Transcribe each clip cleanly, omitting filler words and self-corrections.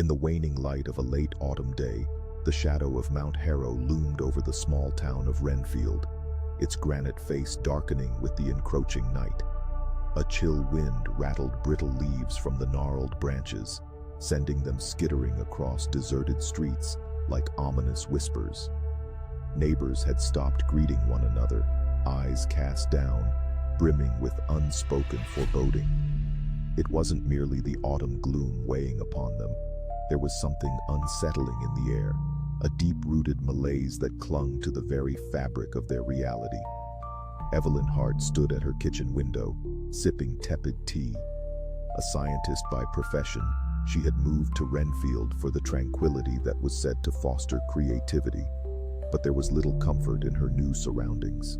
In the waning light of a late autumn day, the shadow of Mount Harrow loomed over the small town of Renfield, its granite face darkening with the encroaching night. A chill wind rattled brittle leaves from the gnarled branches, sending them skittering across deserted streets like ominous whispers. Neighbors had stopped greeting one another, eyes cast down, brimming with unspoken foreboding. It wasn't merely the autumn gloom weighing upon them. There was something unsettling in the air, a deep-rooted malaise that clung to the very fabric of their reality. Evelyn Hart stood at her kitchen window, sipping tepid tea. A scientist by profession, she had moved to Renfield for the tranquility that was said to foster creativity. But there was little comfort in her new surroundings.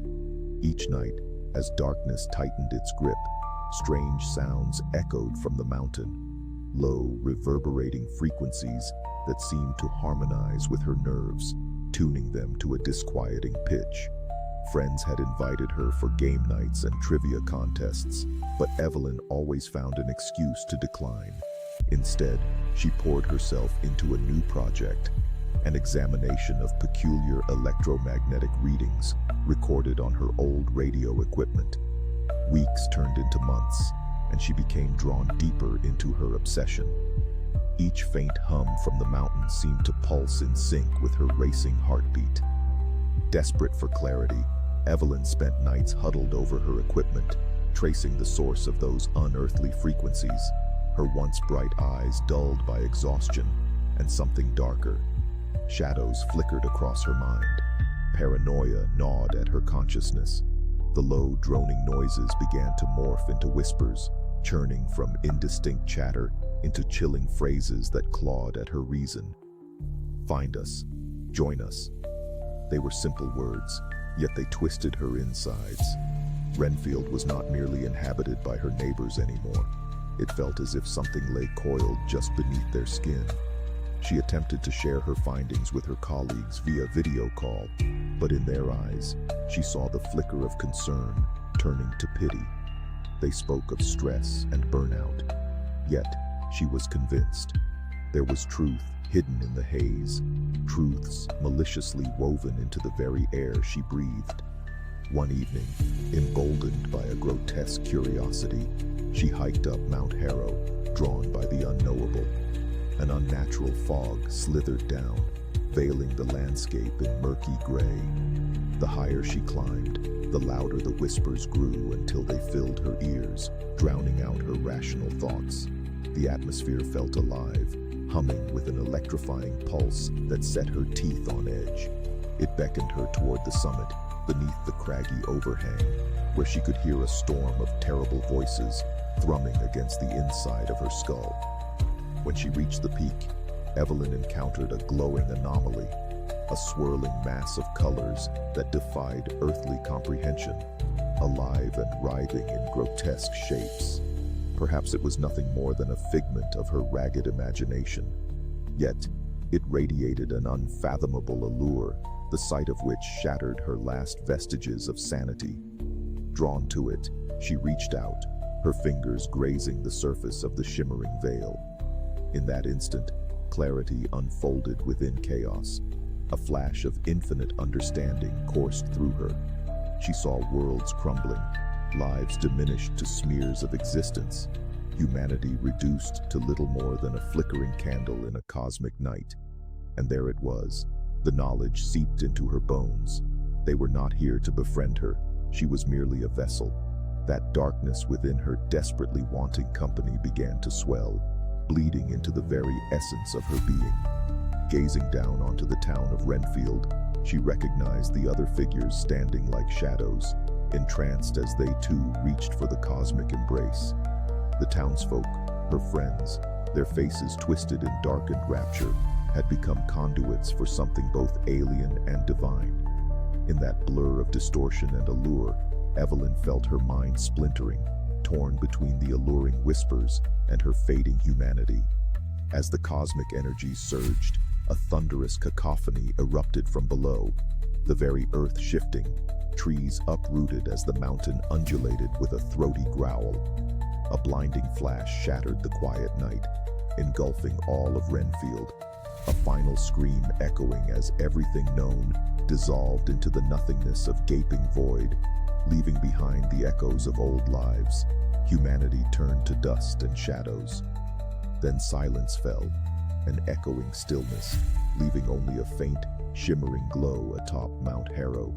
Each night, as darkness tightened its grip, strange sounds echoed from the mountain, low, reverberating frequencies that seemed to harmonize with her nerves, tuning them to a disquieting pitch. Friends had invited her for game nights and trivia contests, but Evelyn always found an excuse to decline. Instead, she poured herself into a new project, an examination of peculiar electromagnetic readings recorded on her old radio equipment. Weeks turned into months, and she became drawn deeper into her obsession. Each faint hum from the mountain seemed to pulse in sync with her racing heartbeat. Desperate for clarity, Evelyn spent nights huddled over her equipment, tracing the source of those unearthly frequencies, her once bright eyes dulled by exhaustion and something darker. Shadows flickered across her mind. Paranoia gnawed at her consciousness. The low, droning noises began to morph into whispers, churning from indistinct chatter into chilling phrases that clawed at her reason. Find us. Join us. They were simple words, yet they twisted her insides. Renfield was not merely inhabited by her neighbors anymore. It felt as if something lay coiled just beneath their skin. She attempted to share her findings with her colleagues via video call, but in their eyes, she saw the flicker of concern turning to pity. They spoke of stress and burnout, yet she was convinced. There was truth hidden in the haze, truths maliciously woven into the very air she breathed. One evening, emboldened by a grotesque curiosity, she hiked up Mount Harrow, drawn by the unknowable. An unnatural fog slithered down, veiling the landscape in murky gray. The higher she climbed, the louder the whispers grew until they filled her ears, drowning out her rational thoughts. The atmosphere felt alive, humming with an electrifying pulse that set her teeth on edge. It beckoned her toward the summit, beneath the craggy overhang, where she could hear a storm of terrible voices thrumming against the inside of her skull. When she reached the peak, Evelyn encountered a glowing anomaly, a swirling mass of colors that defied earthly comprehension, alive and writhing in grotesque shapes. Perhaps it was nothing more than a figment of her ragged imagination. Yet, it radiated an unfathomable allure, the sight of which shattered her last vestiges of sanity. Drawn to it, she reached out, her fingers grazing the surface of the shimmering veil. In that instant, clarity unfolded within chaos. A flash of infinite understanding coursed through her. She saw worlds crumbling, lives diminished to smears of existence, humanity reduced to little more than a flickering candle in a cosmic night. And there it was. The knowledge seeped into her bones. They were not here to befriend her. She was merely a vessel. That darkness within her desperately wanting company began to swell, bleeding into the very essence of her being. Gazing down onto the town of Renfield, she recognized the other figures standing like shadows, entranced as they too reached for the cosmic embrace. The townsfolk, her friends, their faces twisted in darkened rapture, had become conduits for something both alien and divine. In that blur of distortion and allure, Evelyn felt her mind splintering, torn between the alluring whispers and her fading humanity. As the cosmic energies surged, a thunderous cacophony erupted from below, the very earth shifting, trees uprooted as the mountain undulated with a throaty growl. A blinding flash shattered the quiet night, engulfing all of Renfield, a final scream echoing as everything known dissolved into the nothingness of gaping void, leaving behind the echoes of old lives. Humanity turned to dust and shadows. Then silence fell, an echoing stillness, leaving only a faint, shimmering glow atop Mount Harrow,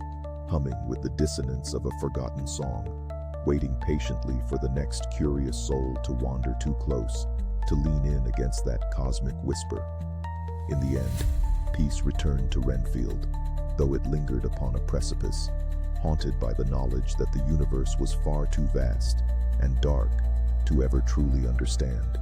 humming with the dissonance of a forgotten song, waiting patiently for the next curious soul to wander too close, to lean in against that cosmic whisper. In the end, peace returned to Renfield, though it lingered upon a precipice, haunted by the knowledge that the universe was far too vast and dark to ever truly understand.